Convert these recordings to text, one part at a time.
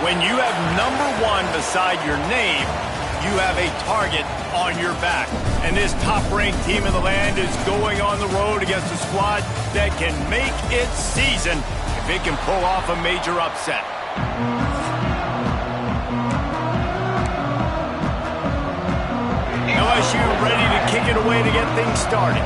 When you have #1 beside your name, you have a target on your back. And this top-ranked team in the land is going on the road against a squad that can make its season if it can pull off a major upset. LSU ready to kick it away to get things started.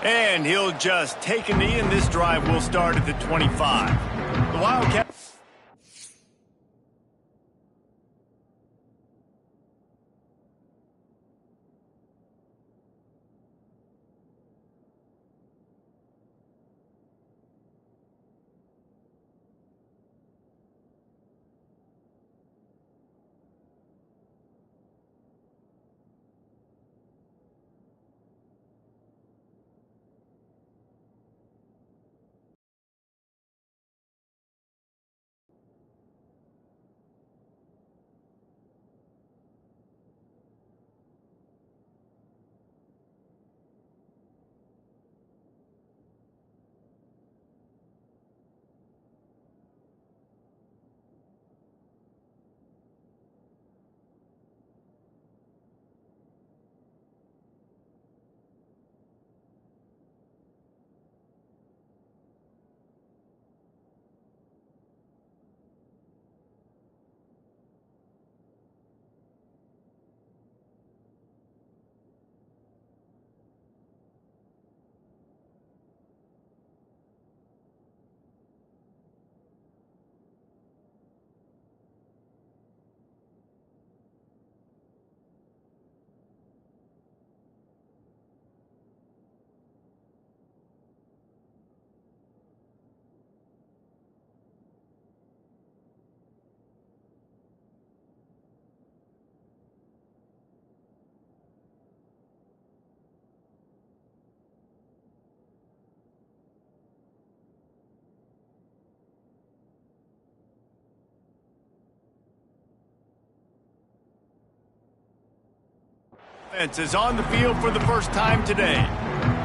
And he'll just take a knee, and this drive will start at the 25. The Wildcats. Is on the field for the first time today.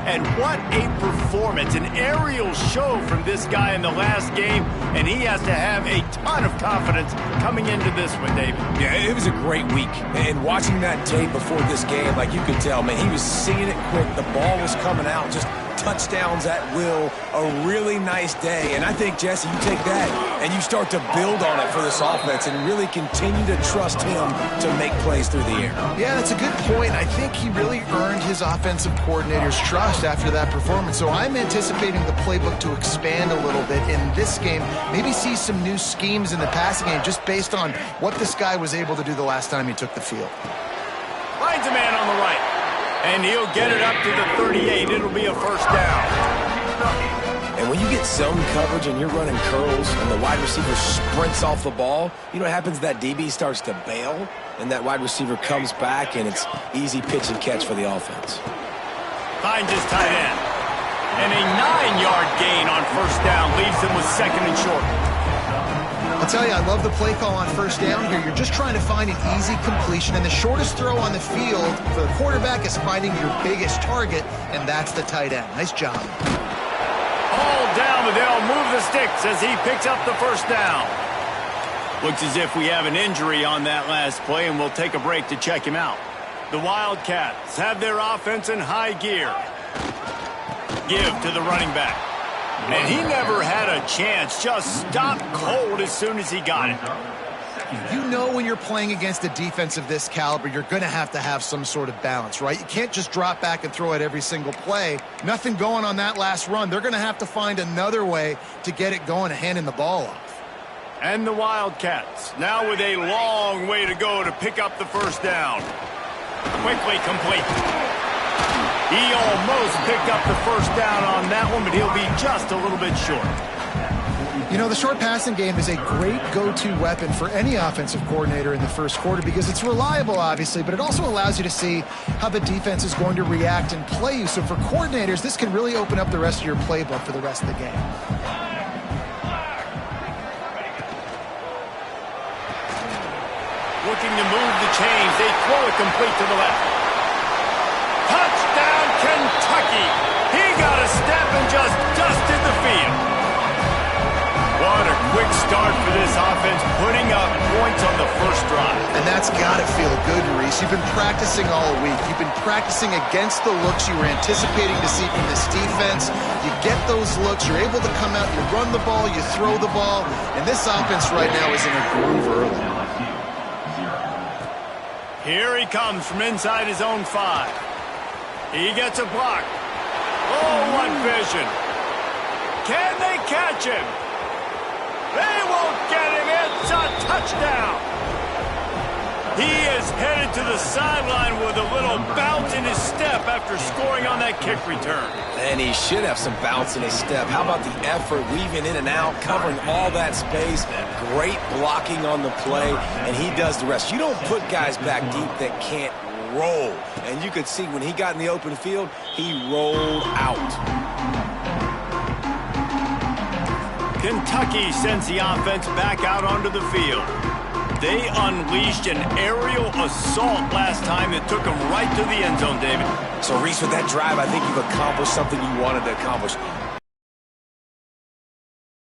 And what a performance, an aerial show from this guy in the last game, and he has to have a ton of confidence coming into this one, David. Yeah, it was a great week. And watching that tape before this game, like you could tell, man, he was seeing it quick. The ball was coming out, just touchdowns at will, a really nice day. And I think, Jesse, you take that and you start to build on it for this offense and really continue to trust him to make plays through the air. Yeah, that's a good point. I think he really earned his offensive coordinator's trust after that performance. So I'm anticipating the playbook to expand a little bit in this game, maybe see some new schemes in the passing game just based on what this guy was able to do the last time he took the field. Finds a man on the right. And he'll get it up to the 38. It'll be a first down. And when you get zone coverage and you're running curls and the wide receiver sprints off the ball, you know what happens? That DB starts to bail, and that wide receiver comes back, and it's easy pitch and catch for the offense. Finds his tight end. And a 9-yard gain on first down leaves him with second and short. I'll tell you, I love the play call on first down here. You're just trying to find an easy completion, and the shortest throw on the field for the quarterback is finding your biggest target, and that's the tight end. Nice job. All down, but they'll move the sticks as he picks up the first down. Looks as if we have an injury on that last play, and we'll take a break to check him out. The Wildcats have their offense in high gear. Give to the running back. And he never had a chance, just stopped cold as soon as he got it. You know when you're playing against a defense of this caliber, you're going to have some sort of balance, right? You can't just drop back and throw it every single play. Nothing going on that last run. They're going to have to find another way to get it going and handing the ball off. And the Wildcats, now with a long way to go to pick up the first down. Quickly complete. He almost picked up the first down on that one, but he'll be just a little bit short. You know, the short passing game is a great go-to weapon for any offensive coordinator in the first quarter because it's reliable, obviously, but it also allows you to see how the defense is going to react and play you. So for coordinators, this can really open up the rest of your playbook for the rest of the game. Looking to move the chains. They throw it complete to the left. Touchdown, Kentucky. He got a step and just dusted the field. What a quick start for this offense, putting up points on the first drive. And that's got to feel good, Reese. You've been practicing all week. You've been practicing against the looks you were anticipating to see from this defense. You get those looks, you're able to come out, you run the ball, you throw the ball, and this offense right now is in a groove early. Here he comes from inside his own 5. He gets a block. Oh, what vision. Can they catch him? They won't get him. It's a touchdown. He is headed to the sideline with a little bounce in his step after scoring on that kick return. And he should have some bounce in his step. How about the effort, weaving in and out, covering all that space, great blocking on the play, and he does the rest. You don't put guys back deep that can't roll. And you could see when he got in the open field, he rolled out. Kentucky sends the offense back out onto the field. They unleashed an aerial assault last time that took them right to the end zone, David. So, Reese, with that drive, I think you've accomplished something you wanted to accomplish.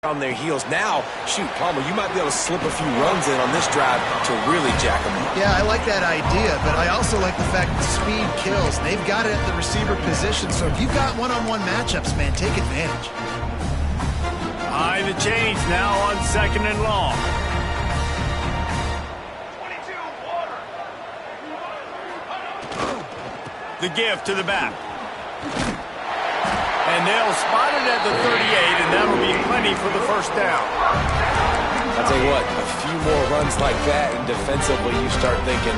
On their heels now, shoot, Palmer, you might be able to slip a few runs in on this drive to really jack them up. Yeah, I like that idea, but I also like the fact that speed kills. They've got it at the receiver position, so if you've got one-on-one matchups, man, take advantage. High the chains now on 2nd and long. The give to the back. And they'll spot it at the 38, and that'll be plenty for the first down. I'll tell you what, a few more runs like that, and defensively you start thinking,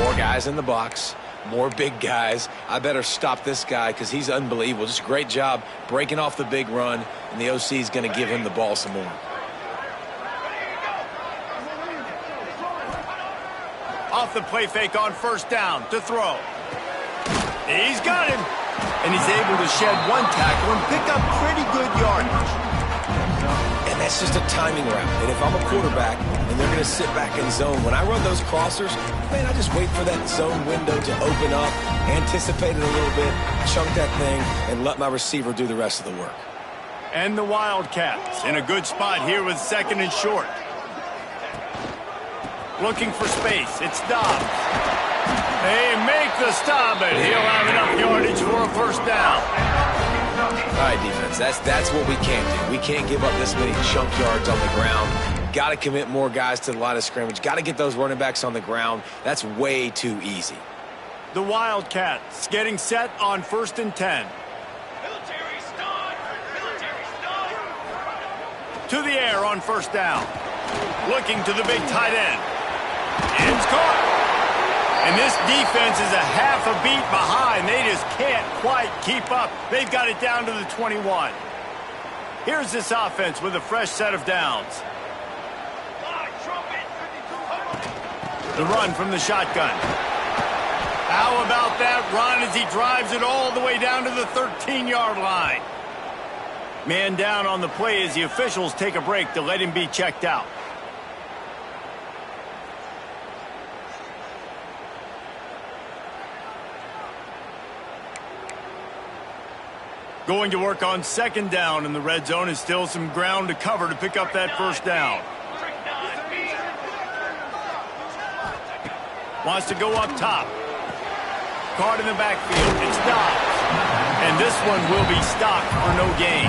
more guys in the box, more big guys. I better stop this guy because he's unbelievable. Just a great job breaking off the big run, and the OC is going to give him the ball some more. Off the play fake on 1st down to throw. He's got him. And he's able to shed one tackle and pick up pretty good yardage. And that's just a timing route. And if I'm a quarterback and they're going to sit back in zone, when I run those crossers, man, I just wait for that zone window to open up, anticipate it a little bit, chunk that thing, and let my receiver do the rest of the work. And the Wildcats in a good spot here with 2nd and short. Looking for space. It's Dobbs. They make the stop, and he'll have enough yardage for a 1st down. All right, defense, that's what we can't do. We can't give up this many chunk yards on the ground. Got to commit more guys to the line of scrimmage. Got to get those running backs on the ground. That's way too easy. The Wildcats getting set on 1st and 10. To the air on 1st down. Looking to the big tight end. It's caught. And this defense is a half a beat behind. They just can't quite keep up. They've got it down to the 21. Here's this offense with a fresh set of downs. The run from the shotgun. How about that run as he drives it all the way down to the 13-yard line? Man down on the play as the officials take a break to let him be checked out. Going to work on 2nd down, and the red zone is still some ground to cover to pick up that 1st down. Wants to go up top. Caught in the backfield. It's Dobbs. And this one will be stopped for no gain.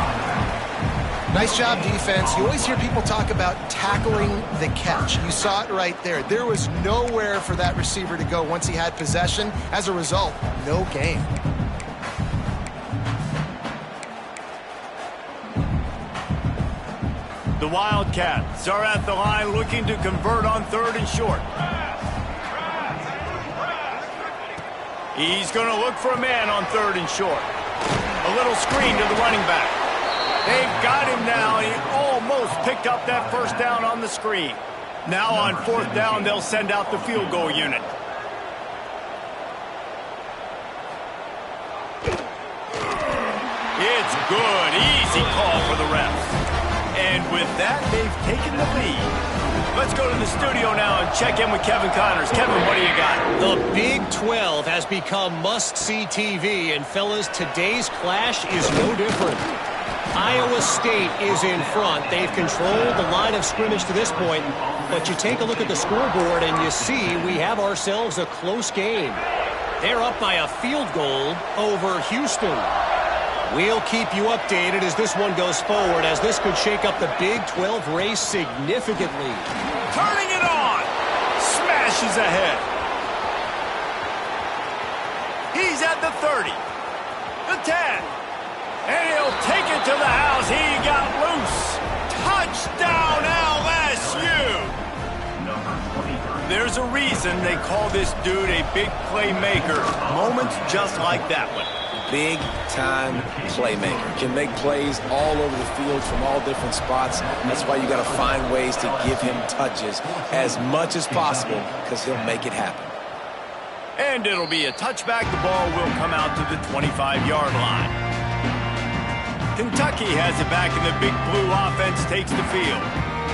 Nice job, defense. You always hear people talk about tackling the catch. You saw it right there. There was nowhere for that receiver to go once he had possession. As a result, no gain. The Wildcats are at the line looking to convert on 3rd and short. He's going to look for a man on 3rd and short. A little screen to the running back. They've got him now, and he almost picked up that 1st down on the screen. Now on 4th down, they'll send out the field goal unit. It's good. Easy call for the refs. And with that, they've taken the lead. Let's go to the studio now and check in with Kevin Connors. Kevin, what do you got? The Big 12 has become must-see TV, and fellas, today's clash is no different. Iowa State is in front. They've controlled the line of scrimmage to this point, but you take a look at the scoreboard and you see we have ourselves a close game. They're up by a field goal over Houston. We'll keep you updated as this one goes forward, as this could shake up the Big 12 race significantly. Turning it on. Smashes ahead. He's at the 30. The 10. And he'll take it to the house. He got loose. Touchdown, LSU. There's a reason they call this dude a big playmaker. Moments just like that one. Big-time playmaker. Can make plays all over the field from all different spots. That's why you got to find ways to give him touches as much as possible, because he'll make it happen. And it'll be a touchback. The ball will come out to the 25-yard line. Kentucky has it back, and the Big Blue offense takes the field.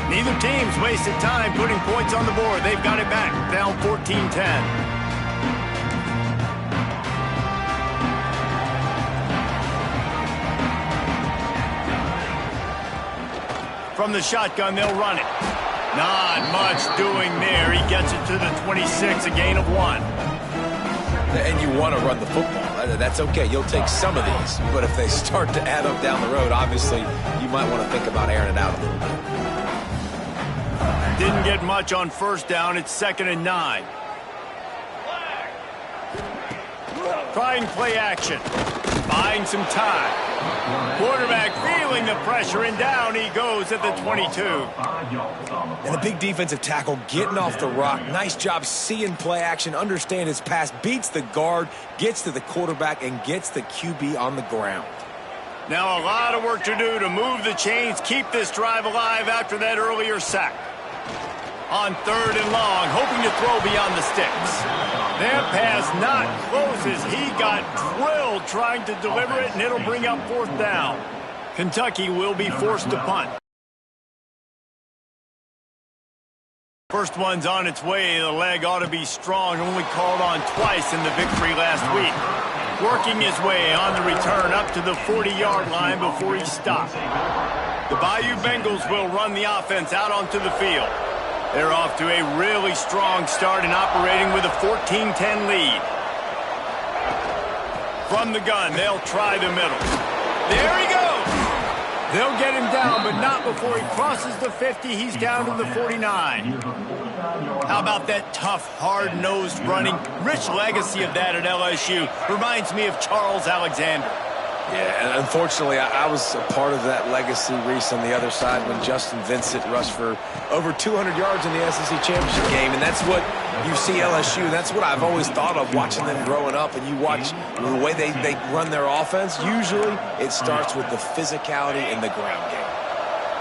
Neither team's wasted time putting points on the board. They've got it back, down 14-10. From the shotgun, they'll run it. Not much doing there. He gets it to the 26, a gain of 1. And you want to run the football. That's okay. You'll take some of these. But if they start to add up down the road, obviously, you might want to think about airing it out a little bit. Didn't get much on first down. It's 2nd and 9. Trying play action. Buying some time. Quarterback feeling the pressure, and down he goes at the 22. And the big defensive tackle getting off the rock. Nice job seeing play action, understand his pass, beats the guard, gets to the quarterback, and gets the QB on the ground. Now a lot of work to do to move the chains, keep this drive alive after that earlier sack. On 3rd and long, hoping to throw beyond the sticks. That pass not close as he got drilled trying to deliver it, and it'll bring up 4th down. Kentucky will be forced to punt. First one's on its way. The leg ought to be strong. Only called on twice in the victory last week. Working his way on the return up to the 40-yard line before he stopped. The Bayou Bengals will run the offense out onto the field. They're off to a really strong start and operating with a 14-10 lead. From the gun, they'll try the middle. There he goes. They'll get him down, but not before he crosses the 50. He's down to the 49. How about that tough, hard-nosed running? Rich legacy of that at LSU. Reminds me of Charles Alexander. Yeah, and unfortunately, I was a part of that legacy, Reese, on the other side when Justin Vincent rushed for over 200 yards in the SEC Championship game, and that's what you see LSU. That's what I've always thought of watching them growing up, and you watch the way they run their offense. Usually, it starts with the physicality in the ground game.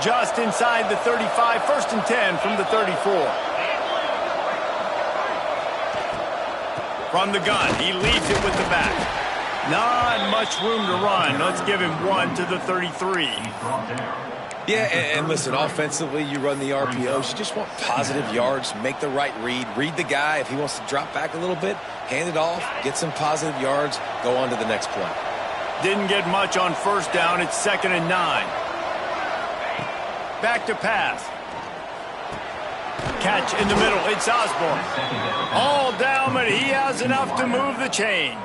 Just inside the 35, 1st and 10 from the 34. From the gun, he leads it with the back. Not much room to run. Let's give him 1 to the 33. Yeah, and listen, offensively, you run the RPOs. You just want positive yards, make the right read the guy. If he wants to drop back a little bit, hand it off, get some positive yards, go on to the next play. Didn't get much on first down. It's 2nd and 9. Back to pass. Catch in the middle. It's Osborne. All down, but he has enough to move the chains.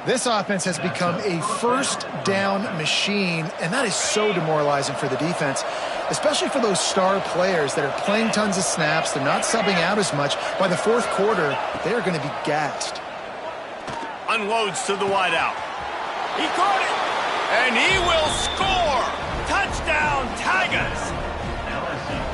This offense has become a first down machine, and that is so demoralizing for the defense, especially for those star players that are playing tons of snaps. They're not subbing out as much. By the 4th quarter, they are going to be gassed. Unloads to the wideout. He caught it, and he will score. Touchdown, Tigers.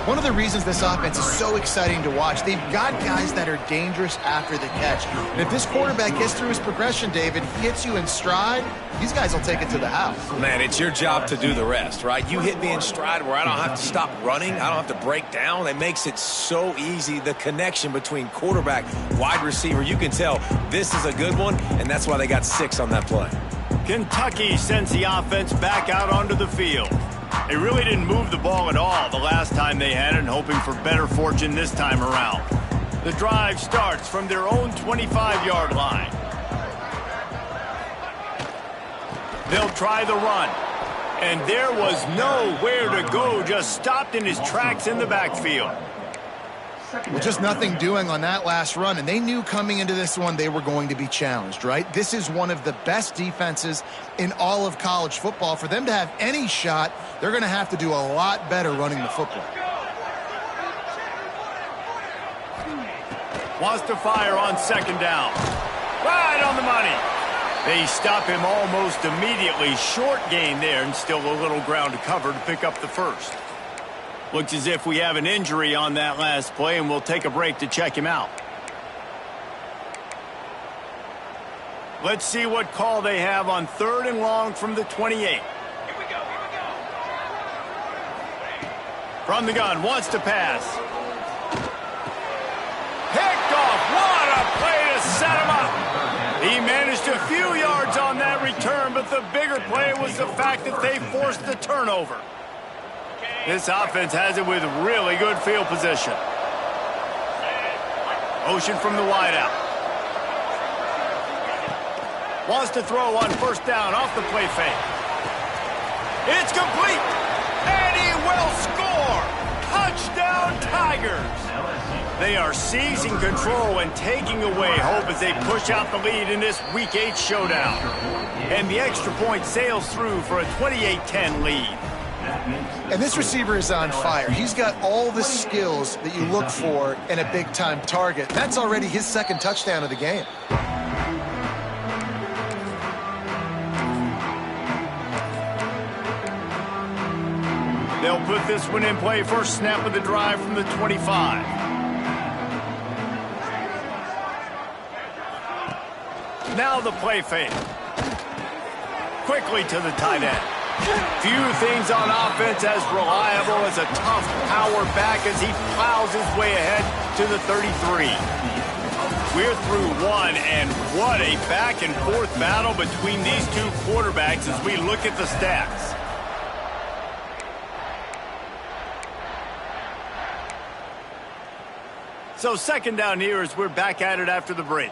One of the reasons this offense is so exciting to watch, they've got guys that are dangerous after the catch. And if this quarterback gets through his progression, David, hits you in stride, these guys will take it to the house. Man, it's your job to do the rest, right? You hit me in stride where I don't have to stop running. I don't have to break down. It makes it so easy, the connection between quarterback, wide receiver. You can tell this is a good one, and that's why they got 6 on that play. Kentucky sends the offense back out onto the field. They really didn't move the ball at all the last time they had it, and hoping for better fortune this time around. The drive starts from their own 25-yard line. They'll try the run. And there was nowhere to go, just stopped in his tracks in the backfield. Well, just nothing doing on that last run, and they knew coming into this one they were going to be challenged, right? This is one of the best defenses in all of college football. For them to have any shot, they're going to have to do a lot better running the football. Wants to fire on second down. Right on the money. They stop him almost immediately. Short gain there, and still a little ground to cover to pick up the first. Looks as if we have an injury on that last play, and we'll take a break to check him out. Let's see what call they have on 3rd and long from the 28. Here we go. From the gun, wants to pass. Picked off. What a play to set him up. He managed a few yards on that return, but the bigger play was the fact that they forced the turnover. This offense has it with really good field position. Motion from the wideout. Wants to throw on first down off the play fake. It's complete. And he will score. Touchdown Tigers. They are seizing control and taking away hope as they push out the lead in this Week 8 showdown. And the extra point sails through for a 28-10 lead. And this receiver is on fire. He's got all the skills that you look for in a big-time target. That's already his second touchdown of the game. They'll put this one in play. First snap of the drive from the 25. Now the play fake. Quickly to the tight end. Few things on offense as reliable as a tough power back as he plows his way ahead to the 33. We're through one, and what a back-and-forth battle between these two quarterbacks as we look at the stats. So second down here as we're back at it after the break.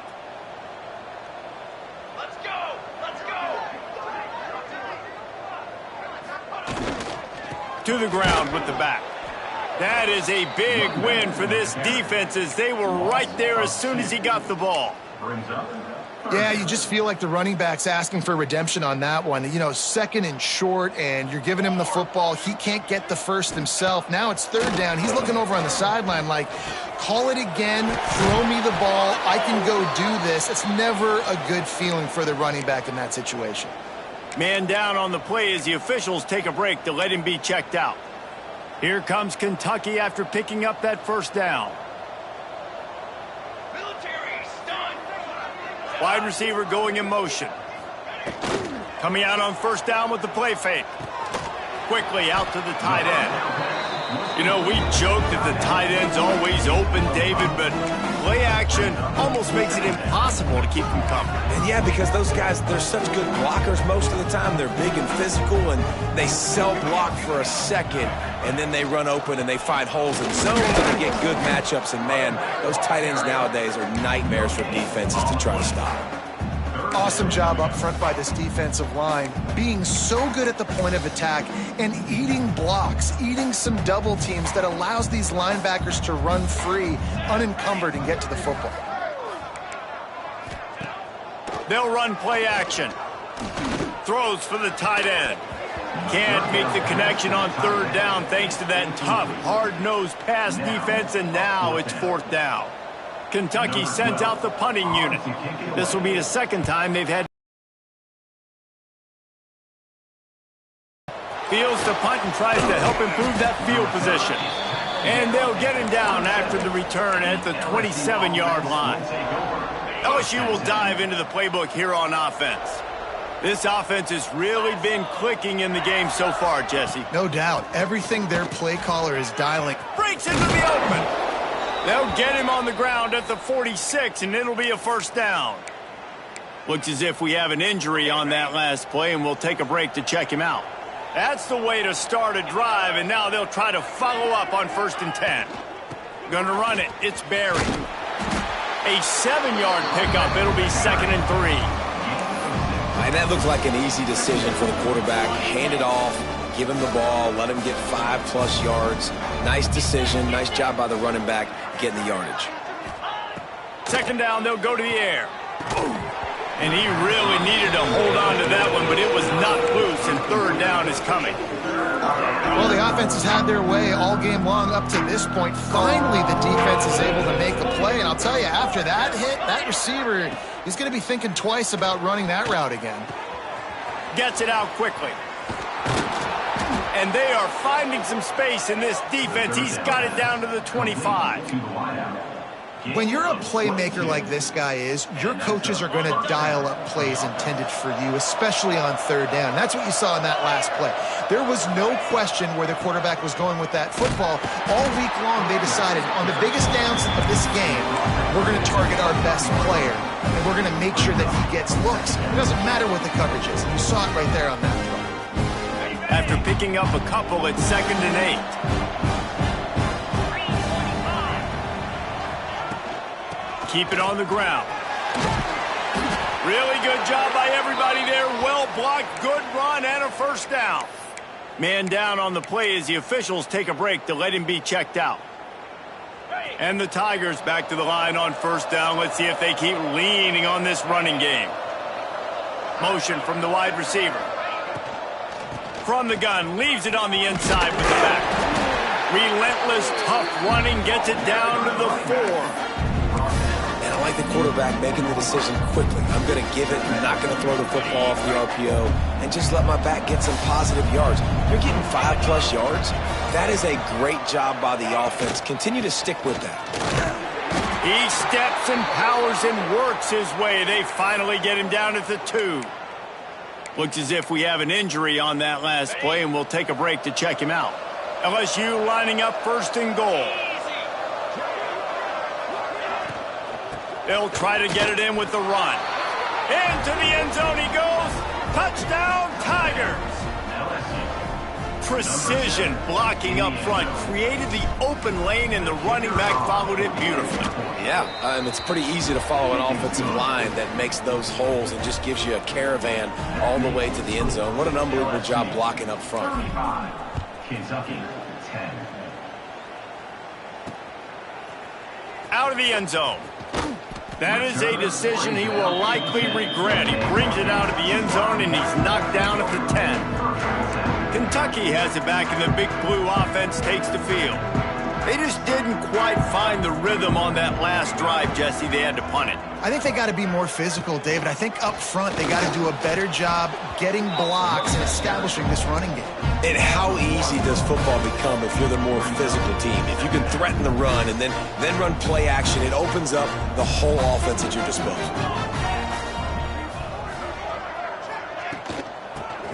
To the ground with the back. That is a big win for this defense as they were right there as soon as he got the ball. Yeah, you just feel like the running back's asking for redemption on that one. You know, second and short, and you're giving him the football. He can't get the first himself. Now it's third down. He's looking over on the sideline like, call it again, throw me the ball, I can go do this. It's never a good feeling for the running back in that situation. Man down on the play as the officials take a break to let him be checked out. Here comes Kentucky after picking up that first down. Wide receiver going in motion. Coming out on first down with the play fake. Quickly out to the tight end. You know, we joke that the tight end's always open, David, but play action almost makes it impossible to keep them coming. And yeah, because those guys, they're such good blockers most of the time. They're big and physical, and they self-block for a second, and then they run open and they find holes in zones and they get good matchups. And, man, those tight ends nowadays are nightmares for defenses to try to stop. Awesome job up front by this defensive line, being so good at the point of attack and eating blocks, eating some double teams that allows these linebackers to run free, unencumbered, and get to the football. They'll run play action. Throws for the tight end. Can't make the connection on third down thanks to that tough, hard-nosed pass defense, and now it's fourth down. Kentucky sends out the punting unit. This will be the second time they've had. Fields to punt and tries to help improve that field position. And they'll get him down after the return at the 27-yard line. LSU will dive into the playbook here on offense. This offense has really been clicking in the game so far, Jesse. No doubt. Everything their play caller is dialing. Breaks into the open. They'll get him on the ground at the 46, and it'll be a first down. Looks as if we have an injury on that last play, and we'll take a break to check him out. That's the way to start a drive, and now they'll try to follow up on 1st and 10. Gonna run it. It's Barry. A 7-yard pickup. It'll be 2nd and 3. And that looked like an easy decision for the quarterback. Hand it off, give him the ball, let him get 5+ yards. Nice decision. Nice job by the running back getting the yardage. 2nd down, they'll go to the air. And he really needed to hold on to that one, but it was knocked loose, and 3rd down is coming. Well, the offense has had their way all game long up to this point. Finally, the defense is able to make a play. And I'll tell you, after that hit, that receiver, he's going to be thinking twice about running that route again. Gets it out quickly. And they are finding some space in this defense. He's got it down to the 25. When you're a playmaker like this guy is, your coaches are going to dial up plays intended for you, especially on 3rd down. That's what you saw in that last play. There was no question where the quarterback was going with that football. All week long, they decided on the biggest downs of this game, we're going to target our best player, and we're going to make sure that he gets looks. It doesn't matter what the coverage is. You saw it right there on that play. After picking up a couple at 2nd and 8. Keep it on the ground. Really good job by everybody there. Well blocked, good run, and a 1st down. Man down on the play as the officials take a break to let him be checked out. And the Tigers back to the line on 1st down. Let's see if they keep leaning on this running game. Motion from the wide receiver. From the gun, leaves it on the inside with the back. Relentless, tough running, gets it down to the 4. I like the quarterback making the decision quickly. I'm going to give it. I'm not going to throw the football off the RPO and just let my back get some positive yards. You're getting 5+ yards. That is a great job by the offense. Continue to stick with that. He steps and powers and works his way. They finally get him down at the 2. Looks as if we have an injury on that last play, and we'll take a break to check him out. LSU lining up 1st and goal. They'll try to get it in with the run. Into the end zone he goes. Touchdown, Tigers. Precision blocking up front. Created the open lane, and the running back followed it beautifully. Yeah, it's pretty easy to follow an offensive line that makes those holes and just gives you a caravan all the way to the end zone. What an unbelievable job blocking up front. Kentucky, 10. Out of the end zone. That is a decision he will likely regret. He brings it out of the end zone, and he's knocked down at the 10. Kentucky has it back, and the Big Blue offense takes the field. They just didn't quite find the rhythm on that last drive, Jesse. They had to punt it. I think they got to be more physical, David. I think up front they got to do a better job getting blocks and establishing this running game. And how easy does football become if you're the more physical team? If you can threaten the run and then run play action, it opens up the whole offense at your disposal.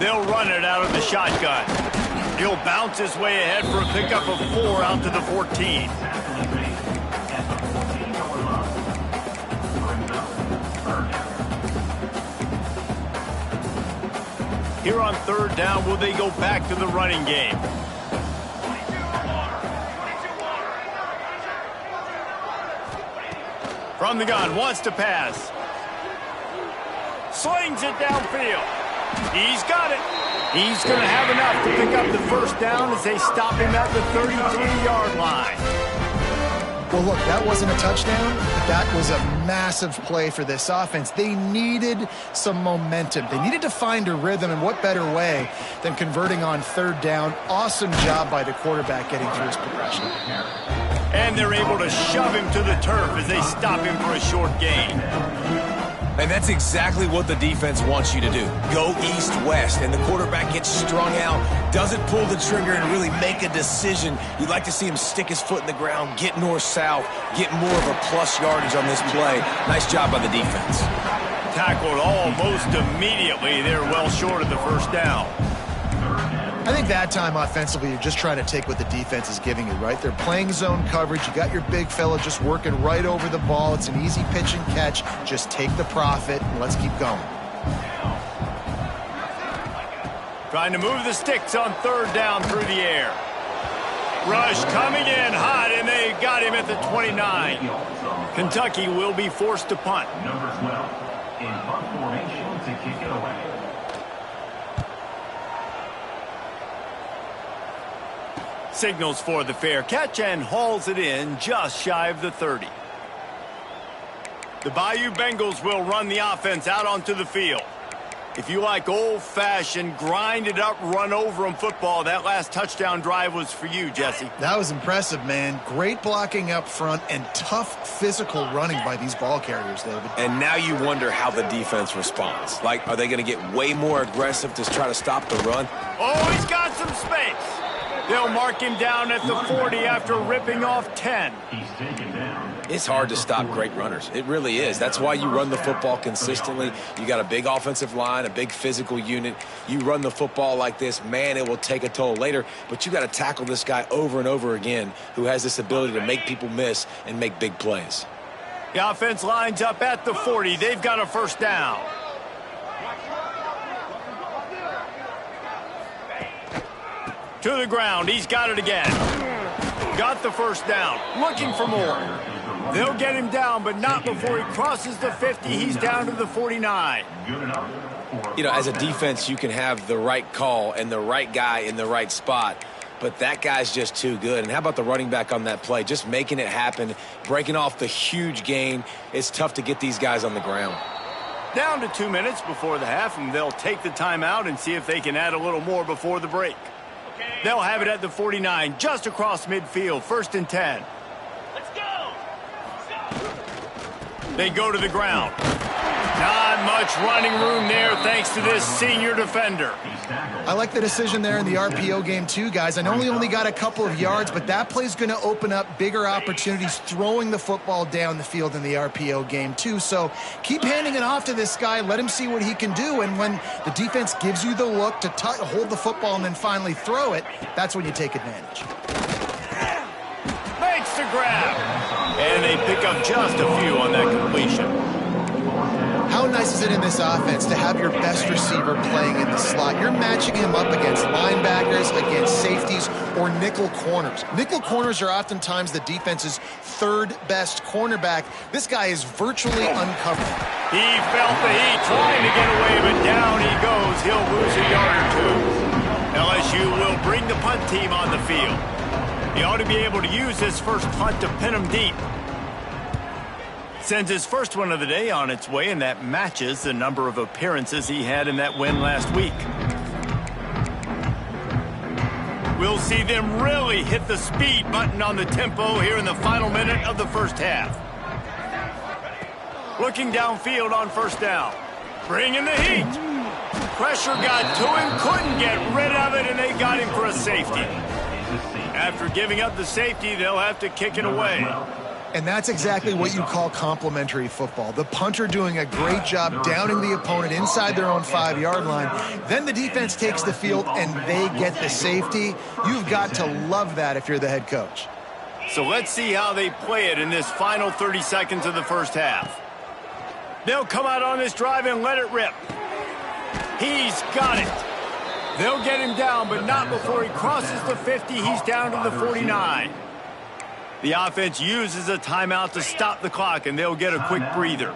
They'll run it out of the shotgun. He'll bounce his way ahead for a pickup of 4 out to the 14. Here on 3rd down, will they go back to the running game? From the gun, wants to pass. Slings it downfield. He's got it. He's going to have enough to pick up the 1st down as they stop him at the 33-yard line. Well, look, that wasn't a touchdown. That was a massive play for this offense. They needed some momentum. They needed to find a rhythm, and what better way than converting on 3rd down. Awesome job by the quarterback getting through his progression. And they're able to shove him to the turf as they stop him for a short gain. And that's exactly what the defense wants you to do. Go east-west, and the quarterback gets strung out, doesn't pull the trigger and really make a decision. You'd like to see him stick his foot in the ground, get north-south, get more of a plus yardage on this play. Nice job by the defense. Tackled almost immediately. They're well short of the 1st down. I think that time offensively, you're just trying to take what the defense is giving you, right? They're playing zone coverage. You got your big fella just working right over the ball. It's an easy pitch and catch. Just take the profit and let's keep going. Trying to move the sticks on third down through the air. Rush coming in hot, and they got him at the 29. Kentucky will be forced to punt. Number 12 in punt formation to kick it away. Signals for the fair catch and hauls it in just shy of the 30. The Bayou Bengals will run the offense out onto the field. If you like old-fashioned, grind-it-up, run-over-'em football, that last touchdown drive was for you, Jesse. That was impressive, man. Great blocking up front and tough physical running by these ball carriers, David. And now you wonder how the defense responds. Like, are they going to get way more aggressive to try to stop the run? Oh, he's got some space. They'll mark him down at the 40 after ripping off 10. He's taken down. It's hard to stop great runners. It really is. That's why you run the football consistently. You got a big offensive line, a big physical unit. You run the football like this, man, it will take a toll later. But you got to tackle this guy over and over again who has this ability to make people miss and make big plays. The offense lines up at the 40. They've got a first down. To the ground. He's got it again. Got the first down. Looking for more. They'll get him down, but not before he crosses the 50. He's down to the 49. Good enough. You know, as a defense, you can have the right call and the right guy in the right spot, but that guy's just too good. And how about the running back on that play? Just making it happen, breaking off the huge gain. It's tough to get these guys on the ground. Down to 2 minutes before the half, and they'll take the timeout and see if they can add a little more before the break. They'll have it at the 49, just across midfield, 1st and 10. Let's go! They go to the ground. Not much running room there thanks to this senior defender. I like the decision there in the RPO game too, guys. I know he only got a couple of yards, but that play's going to open up bigger opportunities throwing the football down the field in the RPO game too. So keep handing it off to this guy. Let him see what he can do. And when the defense gives you the look to hold the football and then finally throw it, that's when you take advantage. Makes the grab. And they pick up just a few on that completion. How nice is it in this offense to have your best receiver playing in the slot? You're matching him up against linebackers, against safeties, or nickel corners. Nickel corners are oftentimes the defense's third best cornerback. This guy is virtually uncovered. He felt the heat trying to get away, but down he goes. He'll lose a yard or two. LSU will bring the punt team on the field. He ought to be able to use this first punt to pin him deep. Sends his first one of the day on its way, and that matches the number of appearances he had in that win last week. We'll see them really hit the speed button on the tempo here in the final minute of the first half. Looking downfield on first down. Bringing the heat. Pressure got to him, couldn't get rid of it, and they got him for a safety. After giving up the safety, they'll have to kick it away. And that's exactly what you call complementary football. The punter doing a great job downing the opponent inside their own 5-yard line. Then the defense takes the field and they get the safety. You've got to love that if you're the head coach. So let's see how they play it in this final 30 seconds of the first half. They'll come out on this drive and let it rip. He's got it. They'll get him down, but not before he crosses the 50. He's down to the 49. The offense uses a timeout to stop the clock, and they'll get a quick breather.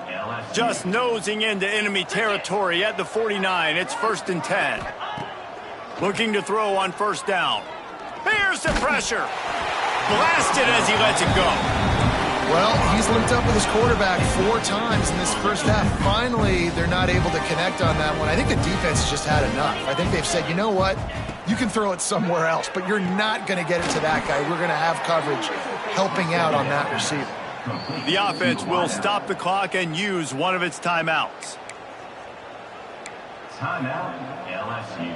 Just nosing into enemy territory at the 49. It's 1st and 10. Looking to throw on first down. Here's the pressure. Blasted as he lets it go. Well, he's linked up with his quarterback 4 times in this first half. Finally, they're not able to connect on that one. I think the defense has just had enough. I think they've said, you know what? You can throw it somewhere else, but you're not going to get it to that guy. We're going to have coverage helping out on that receiver. The offense will stop the clock and use one of its timeouts. Timeout, LSU.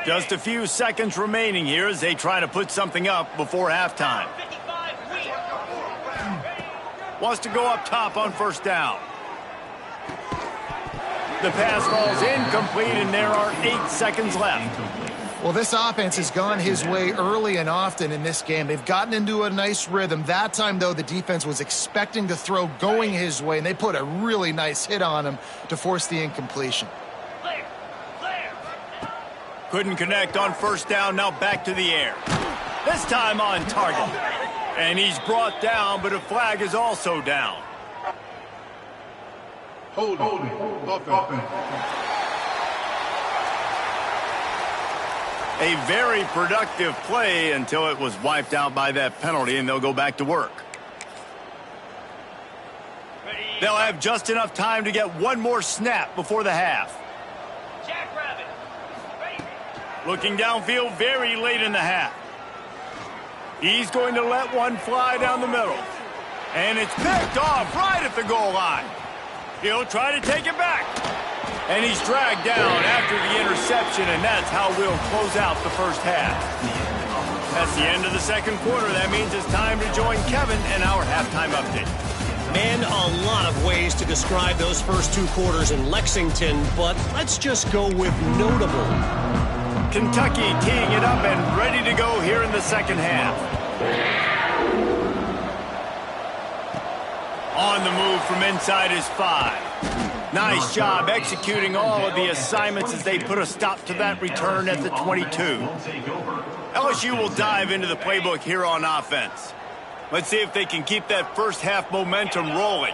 Just a few seconds remaining here as they try to put something up before halftime. Wants to go up top on first down. The pass falls incomplete, and there are 8 seconds left. Well, this offense has gone his way early and often in this game. They've gotten into a nice rhythm. That time, though, the defense was expecting the throw going his way, and they put a really nice hit on him to force the incompletion. Couldn't connect on first down, now back to the air. This time on target. And he's brought down, but a flag is also down. Hold it. Offense. A very productive play until it was wiped out by that penalty, and they'll go back to work. They'll have just enough time to get one more snap before the half. Looking downfield very late in the half. He's going to let one fly down the middle. And it's picked off right at the goal line. He'll try to take it back. And he's dragged down after the interception, and that's how we'll close out the first half. That's the end of the second quarter. That means it's time to join Kevin and our halftime update. Man, a lot of ways to describe those first two quarters in Lexington, but let's just go with notable. Kentucky teeing it up and ready to go here in the second half. On the move from inside his 5. Nice job executing all of the assignments as they put a stop to that return at the 22. LSU will dive into the playbook here on offense. Let's see if they can keep that first half momentum rolling.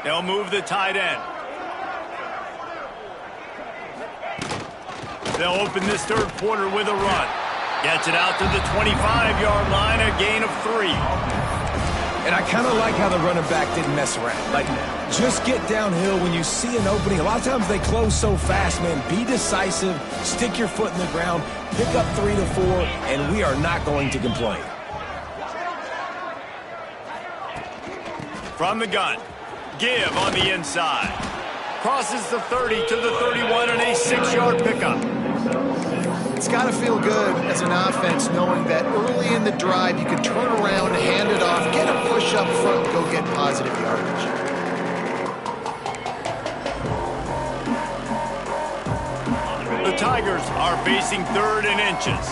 They'll move the tight end. They'll open this third quarter with a run. Gets it out to the 25-yard line, a gain of 3. And I kind of like how the running back didn't mess around. Like, just get downhill when you see an opening. A lot of times they close so fast, man. Be decisive, stick your foot in the ground, pick up 3 to 4, and we are not going to complain. From the gun, give on the inside. Crosses the 30 to the 31 and a 6-yard pickup. It's got to feel good as an offense knowing that early in the drive you can turn around, hand it off, get a push up front, go get positive yardage. The Tigers are facing 3rd and inches.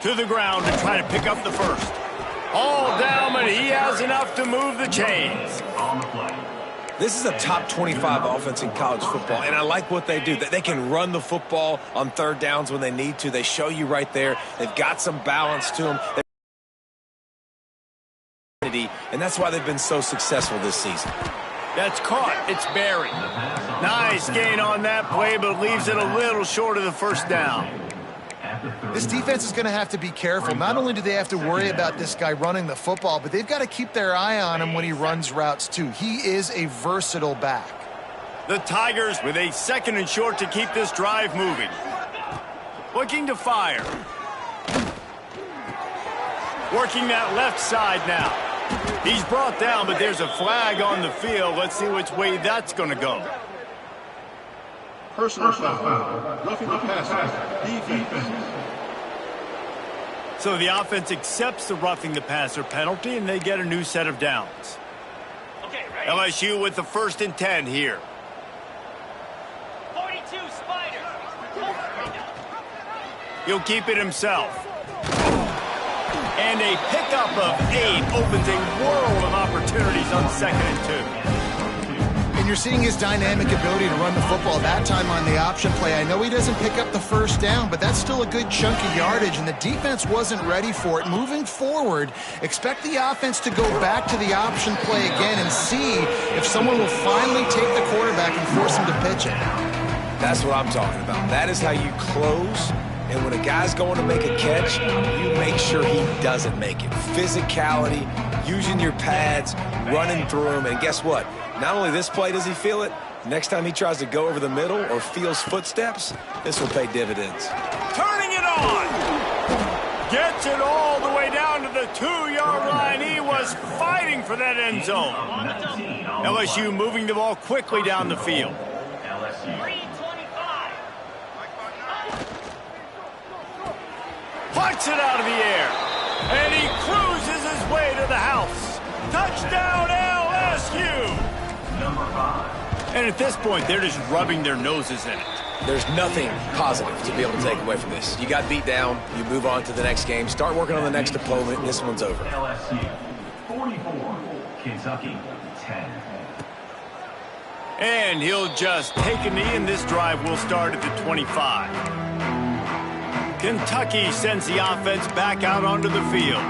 To the ground to try to pick up the first. All down, but he has enough to move the chains. This is a top 25 offense in college football, and I like what they do. They can run the football on third downs when they need to. They show you right there. They've got some balance to them. And that's why they've been so successful this season. That's caught. It's Barry. Nice gain on that play, but leaves it a little short of the first down. This defense is going to have to be careful. Not only do they have to worry about this guy running the football, but they've got to keep their eye on him when he runs routes too. He is a versatile back. The Tigers with a 2nd and short to keep this drive moving. Looking to fire. Working that left side now. He's brought down, but there's a flag on the field. Let's see which way that's going to go. Personal foul. Roughing the passer. Defense. So the offense accepts the roughing the passer penalty, and they get a new set of downs. Okay, ready? LSU with the 1st and 10 here. 42 Spiders. He'll keep it himself. And a pickup of 8 opens a world of opportunities on 2nd and 2. And you're seeing his dynamic ability to run the football, that time on the option play. I know he doesn't pick up the first down, but that's still a good chunk of yardage, and the defense wasn't ready for it. Moving forward, expect the offense to go back to the option play again and see if someone will finally take the quarterback and force him to pitch it. That's what I'm talking about. That is how you close. And when a guy's going to make a catch, you make sure he doesn't make it. Physicality, using your pads, running through them. And guess what? Not only this play does he feel it, next time he tries to go over the middle or feels footsteps, this will pay dividends. Turning it on! Gets it all the way down to the 2-yard line. He was fighting for that end zone. LSU moving the ball quickly down the field. Plucks it out of the air. And he cruises his way to the house. Touchdown, LSU! Number 5. And at this point, they're just rubbing their noses in it. There's nothing positive to be able to take away from this. You got beat down, you move on to the next game, start working on the next opponent, and this one's over. LSU 44, Kentucky 10. And he'll just take a knee, and this drive will start at the 25. Kentucky sends the offense back out onto the field.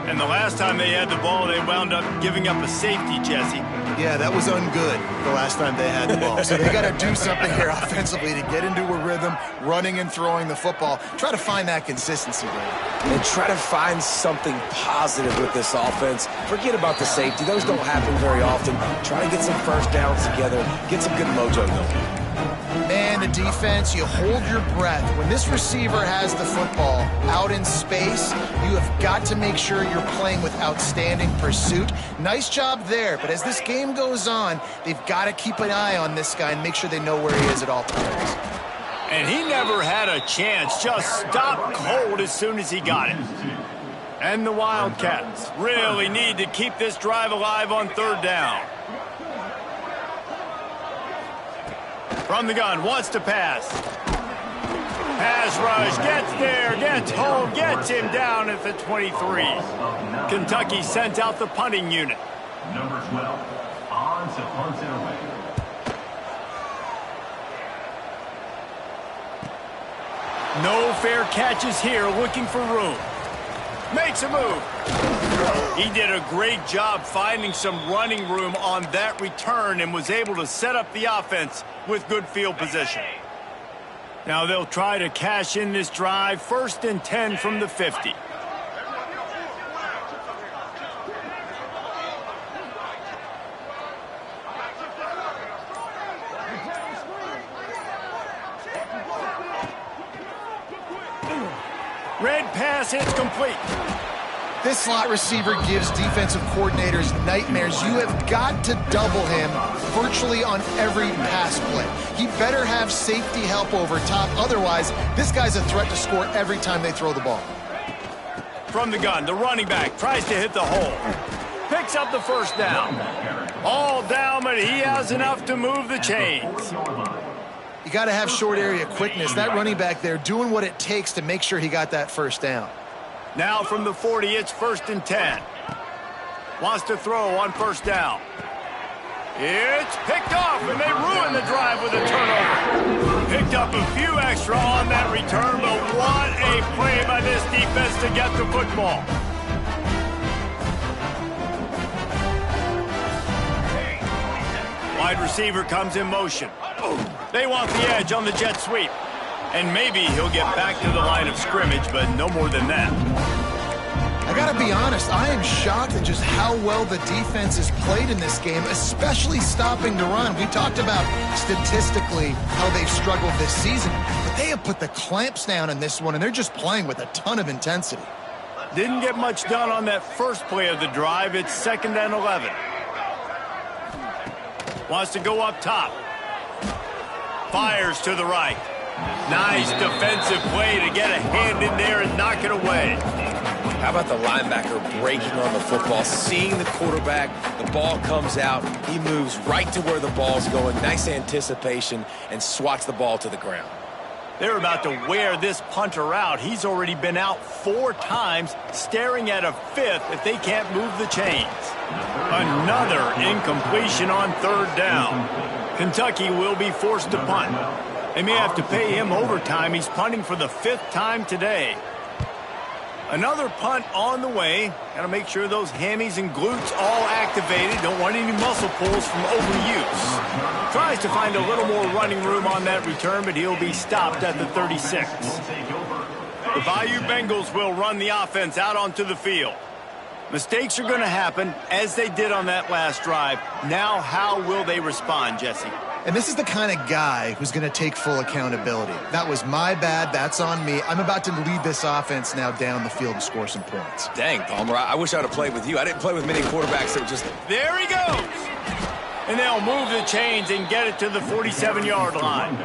And the last time they had the ball, they wound up giving up a safety, Jesse. Yeah, that was ungood the last time they had the ball. So they got to do something here offensively to get into a rhythm, running and throwing the football. Try to find that consistency there. And try to find something positive with this offense. Forget about the safety. Those don't happen very often. Try to get some first downs together. Get some good mojo going. Man, the defense, you hold your breath. When this receiver has the football out in space, you have got to make sure you're playing with outstanding pursuit. Nice job there, but as this game goes on, they've got to keep an eye on this guy and make sure they know where he is at all times. And he never had a chance, just stopped cold as soon as he got it. And the Wildcats really need to keep this drive alive on third down. From the gun, wants to pass. Pass rush, gets there, gets home, gets him down at the 23. Kentucky sent out the punting unit. Number 12, on to punt it away. No fair catches here, looking for room. Makes a move. He did a great job finding some running room on that return and was able to set up the offense with good field position. Now they'll try to cash in this drive, 1st and 10 from the 50. Red pass, it's complete. This slot receiver gives defensive coordinators nightmares. You have got to double him virtually on every pass play. He better have safety help over top. Otherwise, this guy's a threat to score every time they throw the ball. From the gun, the running back tries to hit the hole. Picks up the first down. All down, but he has enough to move the chains. You got to have short area quickness. That running back there doing what it takes to make sure he got that first down. Now from the 40, it's 1st and 10. Wants to throw on first down. It's picked off, and they ruin the drive with a turnover. Picked up a few extra on that return, but what a play by this defense to get the football. Wide receiver comes in motion. They want the edge on the jet sweep. And maybe he'll get back to the line of scrimmage, but no more than that. I got to be honest, I am shocked at just how well the defense has played in this game, especially stopping the run. We talked about statistically how they've struggled this season, but they have put the clamps down in this one, and they're just playing with a ton of intensity. Didn't get much done on that first play of the drive. It's 2nd and 11. Wants to go up top. Fires to the right. Nice defensive play to get a hand in there and knock it away. How about the linebacker breaking on the football, seeing the quarterback, the ball comes out, he moves right to where the ball's going, nice anticipation, and swats the ball to the ground. They're about to wear this punter out. He's already been out 4 times, staring at a 5th if they can't move the chains. Another incompletion on 3rd down. Kentucky will be forced to punt. They may have to pay him overtime. He's punting for the 5th time today. Another punt on the way. Got to make sure those hammies and glutes all activated. Don't want any muscle pulls from overuse. Tries to find a little more running room on that return, but he'll be stopped at the 36. The Bayou Bengals will run the offense out onto the field. Mistakes are going to happen, as they did on that last drive. Now, how will they respond, Jesse? And this is the kind of guy who's going to take full accountability. That was my bad. That's on me. I'm about to lead this offense now down the field and score some points. Dang, Palmer, I wish I would have played with you. I didn't play with many quarterbacks that were just... There he goes! And they'll move the chains and get it to the 47-yard line.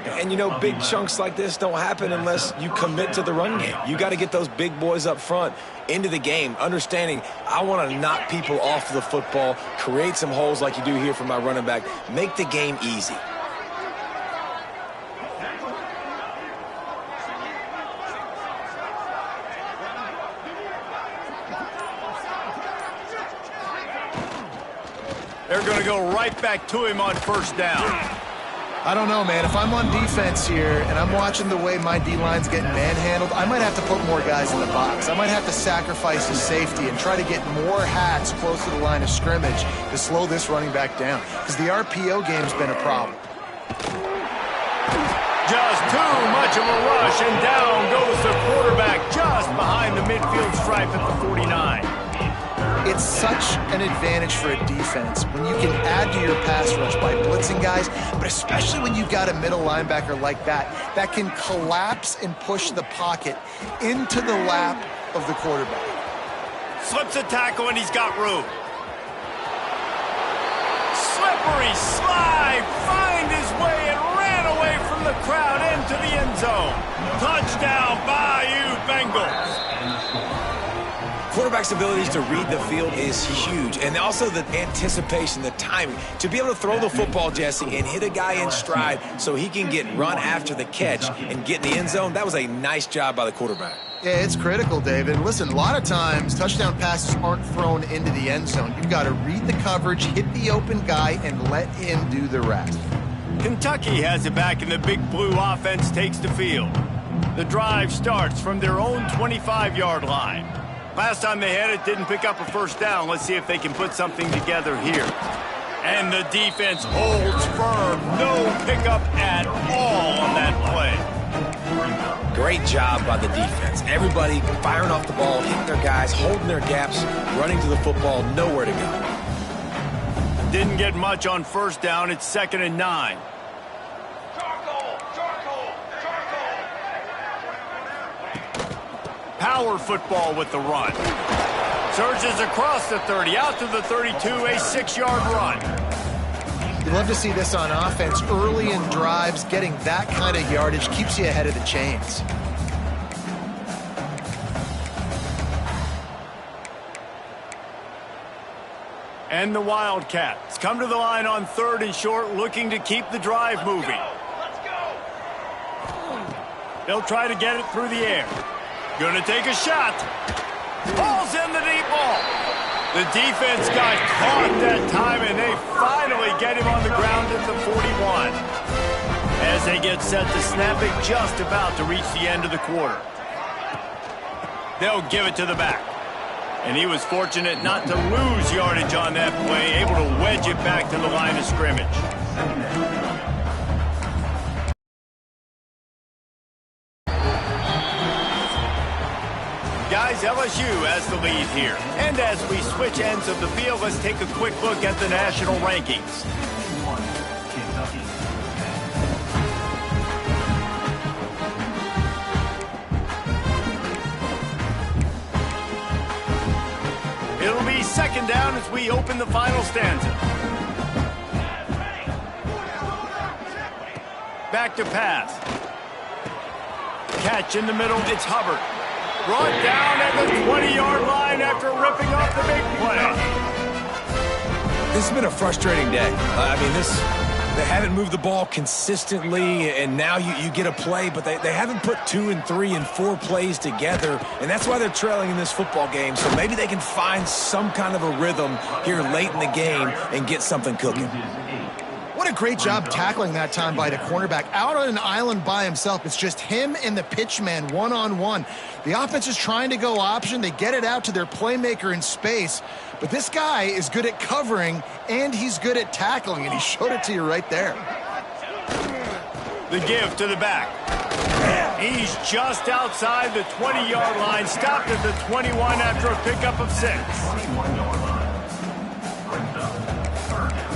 And, you know, big chunks like this don't happen unless you commit to the run game. You got to get those big boys up front into the game, understanding I want to knock people off the football, create some holes like you do here for my running back, make the game easy. They're going to go right back to him on first down. I don't know, man. If I'm on defense here and I'm watching the way my D-line's getting manhandled, I might have to put more guys in the box. I might have to sacrifice his safety and try to get more hats close to the line of scrimmage to slow this running back down, because the RPO game's been a problem. Just too much of a rush, and down goes the quarterback just behind the midfield stripe at the 49. It's such an advantage for a defense when you can add to your pass rush by blitzing guys, but especially when you've got a middle linebacker like that can collapse and push the pocket into the lap of the quarterback. Slips a tackle, and he's got room. Slippery slide, find his way, and ran away from the crowd into the end zone. Touchdown, Bayou Bengals. Quarterback's abilities to read the field is huge, and also the anticipation, the timing. To be able to throw the football, Jesse, and hit a guy in stride so he can get run after the catch and get in the end zone, that was a nice job by the quarterback. Yeah, it's critical, David. Listen, a lot of times touchdown passes aren't thrown into the end zone. You've got to read the coverage, hit the open guy, and let him do the rest. Kentucky has it back, and the Big Blue offense takes the field. The drive starts from their own 25-yard line. Last time they had it, didn't pick up a first down. Let's see if they can put something together here. And the defense holds firm. No pickup at all on that play. Great job by the defense. Everybody firing off the ball, hitting their guys, holding their gaps, running to the football, nowhere to go. Didn't get much on first down. It's 2nd and 9. Power football with the run. Surges across the 30, out to the 32, a 6-yard run. You'd love to see this on offense early in drives. Getting that kind of yardage keeps you ahead of the chains. And the Wildcats come to the line on 3rd and short, looking to keep the drive moving. Let's go. They'll try to get it through the air. Gonna take a shot. Pulls in the deep ball. The defense got caught that time, and they finally get him on the ground at the 41. As they get set to snap it, just about to reach the end of the quarter. They'll give it to the back. And he was fortunate not to lose yardage on that play, able to wedge it back to the line of scrimmage. Guys, LSU has the lead here. And as we switch ends of the field, let's take a quick look at the national rankings. It'll be 2nd down as we open the final stanza. Back to pass. Catch in the middle, it's Hubbard. Brought down at the 20-yard line after ripping off the big play. This has been a frustrating day. They haven't moved the ball consistently, and now you get a play, but they haven't put 2 and 3 and 4 plays together, and that's why they're trailing in this football game. So maybe they can find some kind of a rhythm here late in the game and get something cooking. What a great job tackling that time by the cornerback. Out on an island by himself. It's just him and the pitchman one-on-one. The offense is trying to go option. They get it out to their playmaker in space. But this guy is good at covering, and he's good at tackling, and he showed it to you right there. The give to the back. He's just outside the 20-yard line, stopped at the 21 after a pickup of 6. 21-yard line. Brings up 3rd down.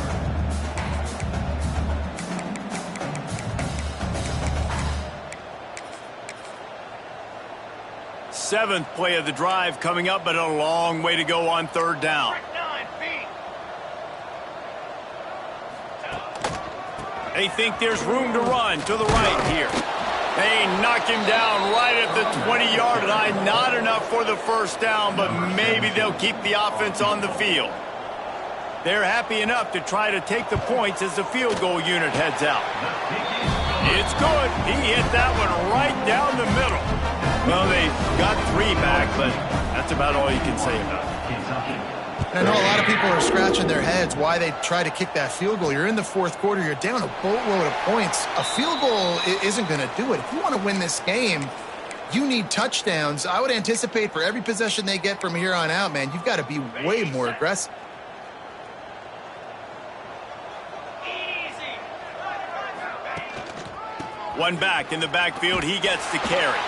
7th play of the drive coming up, but a long way to go on 3rd down. They think there's room to run to the right here. They knock him down right at the 20-yard line. Not enough for the first down, but maybe they'll keep the offense on the field. They're happy enough to try to take the points as the field goal unit heads out. It's good. He hit that one right down the middle. Well, they got 3 back, but that's about all you can say about it. And I know a lot of people are scratching their heads why they try to kick that field goal. You're in the fourth quarter. You're down a boatload of points. A field goal isn't going to do it. If you want to win this game, you need touchdowns. I would anticipate for every possession they get from here on out, man, you've got to be way more aggressive. One back in the backfield. He gets the carry.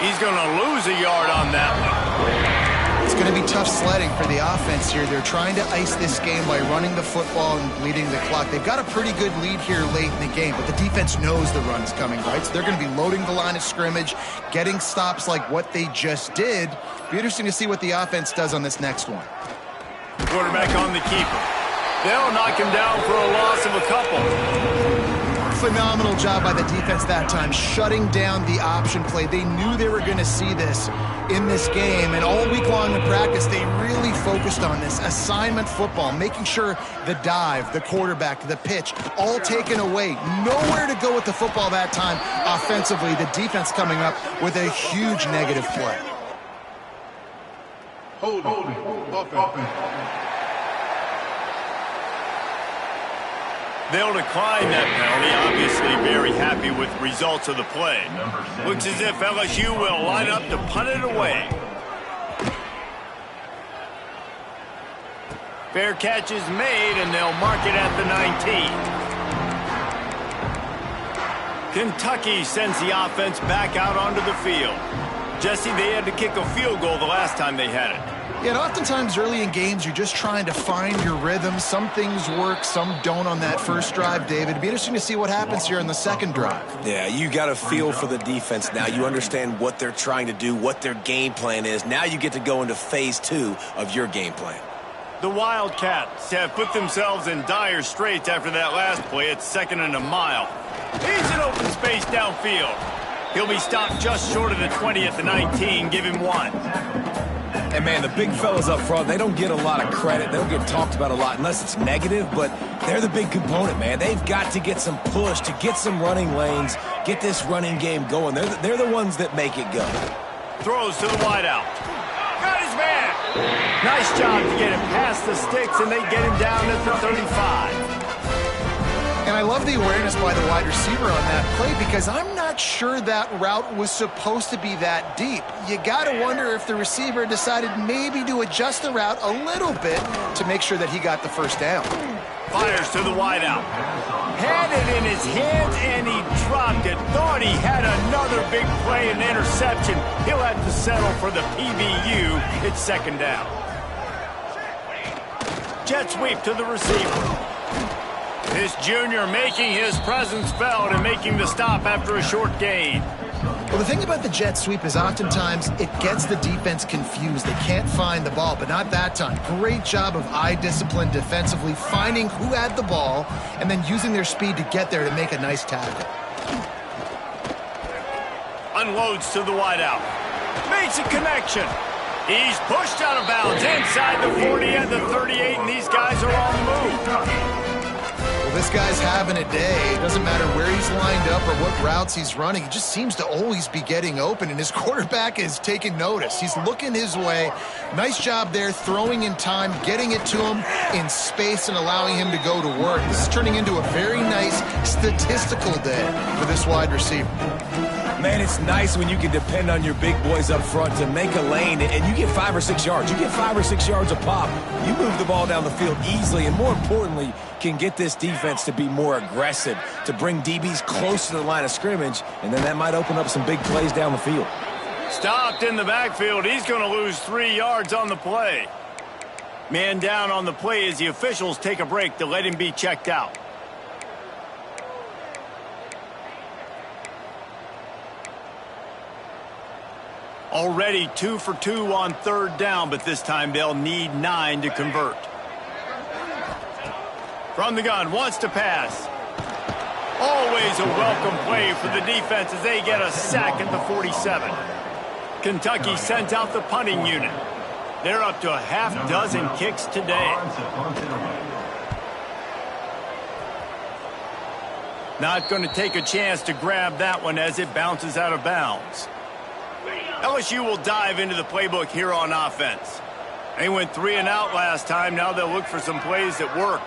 He's going to lose a yard on that one. It's going to be tough sledding for the offense here. They're trying to ice this game by running the football and leading the clock. They've got a pretty good lead here late in the game, but the defense knows the run is coming, right? So they're going to be loading the line of scrimmage, getting stops like what they just did. Be interesting to see what the offense does on this next one. Quarterback on the keeper. They'll knock him down for a loss of a couple. Phenomenal job by the defense that time, shutting down the option play. They knew they were going to see this in this game, and all week long in practice, they really focused on this assignment football, making sure the dive, the quarterback, the pitch, all taken away. Nowhere to go with the football that time offensively. The defense coming up with a huge negative play. Holding. Offense. They'll decline that penalty, obviously very happy with the results of the play. Looks as if LSU will line up to punt it away. Fair catch is made, and they'll mark it at the 19. Kentucky sends the offense back out onto the field. Jesse, they had to kick a field goal the last time they had it. Yeah, and oftentimes early in games, you're just trying to find your rhythm. Some things work, some don't on that first drive, David. It'd be interesting to see what happens here in the second drive. Yeah, you got a feel for the defense now. You understand what they're trying to do, what their game plan is. Now you get to go into phase 2 of your game plan. The Wildcats have put themselves in dire straits after that last play. It's 2nd and a mile. He's in open space downfield. He'll be stopped just short of the 20 at the 19. Give him 1. And, man, the big fellas up front, they don't get a lot of credit. They don't get talked about a lot unless it's negative, but they're the big component, man. They've got to get some push, to get some running lanes, get this running game going. They're the ones that make it go. Throws to the wideout. Got his man. Nice job to get him past the sticks, and they get him down at the 35. And I love the awareness by the wide receiver on that play because I'm not sure that route was supposed to be that deep. You got to wonder if the receiver decided maybe to adjust the route a little bit to make sure that he got the first down. Fires to the wideout. Had it in his hands, and he dropped it. Thought he had another big play and interception. He'll have to settle for the PBU. It's 2nd down. Jet sweep to the receiver. This junior making his presence felt and making the stop after a short gain. Well, the thing about the jet sweep is oftentimes it gets the defense confused. They can't find the ball, but not that time. Great job of eye discipline defensively, finding who had the ball and then using their speed to get there to make a nice tackle. Unloads to the wideout. Makes a connection. He's pushed out of bounds inside the 40 and the 38, and these guys are on the move. Well, this guy's having a day. It doesn't matter where he's lined up or what routes he's running. He just seems to always be getting open, and his quarterback is taking notice. He's looking his way. Nice job there, throwing in time, getting it to him in space and allowing him to go to work. This is turning into a very nice statistical day for this wide receiver. Man, it's nice when you can depend on your big boys up front to make a lane, and you get 5 or 6 yards. You get 5 or 6 yards a pop. You move the ball down the field easily, and more importantly, can get this defense to be more aggressive, to bring DBs close to the line of scrimmage, and then that might open up some big plays down the field. Stopped in the backfield. He's going to lose 3 yards on the play. Man down on the play as the officials take a break to let him be checked out. Already 2 for 2 on 3rd down, but this time they'll need 9 to convert. From the gun, wants to pass. was a welcome play for the defense as they get a sack at the 47. Kentucky sent out the punting unit. They're up to a half dozen kicks today. Not going to take a chance to grab that one as it bounces out of bounds. LSU will dive into the playbook here on offense. They went 3 and out last time. Now they'll look for some plays that work.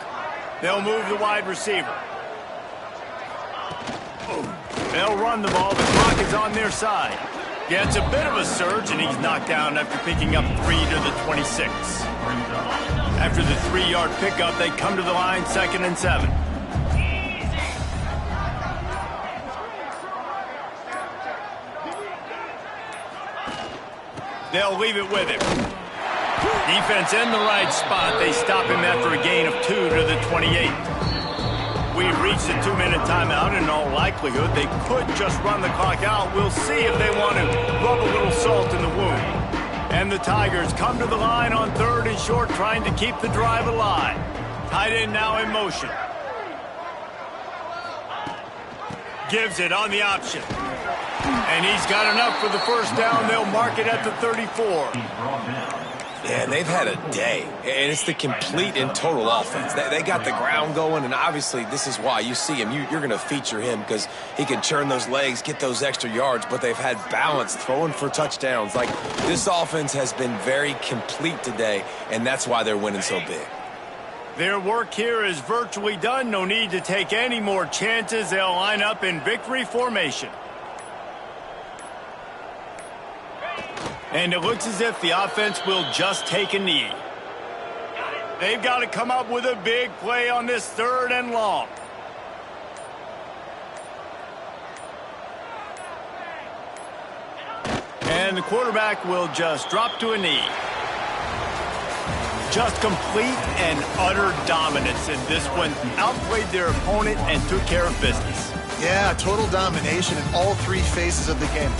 They'll move the wide receiver. They'll run the ball. The clock is on their side. Gets a bit of a surge, and he's knocked down after picking up 3 to the 26. After the 3-yard pickup, they come to the line, 2nd and 7. They'll leave it with him. Defense in the right spot. They stop him after a gain of 2 to the 28. We've reached the 2-minute timeout. In all likelihood, they could just run the clock out. We'll see if they want to rub a little salt in the wound. And the Tigers come to the line on 3rd and short, trying to keep the drive alive. Tight end now in motion. Gives it on the option. And he's got enough for the first down. They'll mark it at the 34. Yeah, they've had a day, and it's the complete and total offense. They got the ground going, and obviously this is why you see him. You're going to feature him because he can churn those legs, get those extra yards, but they've had balance, throwing for touchdowns. Like, this offense has been very complete today, and that's why they're winning so big. Their work here is virtually done. No need to take any more chances. They'll line up in victory formation. And it looks as if the offense will just take a knee. They've got to come up with a big play on this 3rd and long. And the quarterback will just drop to a knee. Just complete and utter dominance in this one. Outplayed their opponent and took care of business. Yeah, total domination in all 3 phases of the game.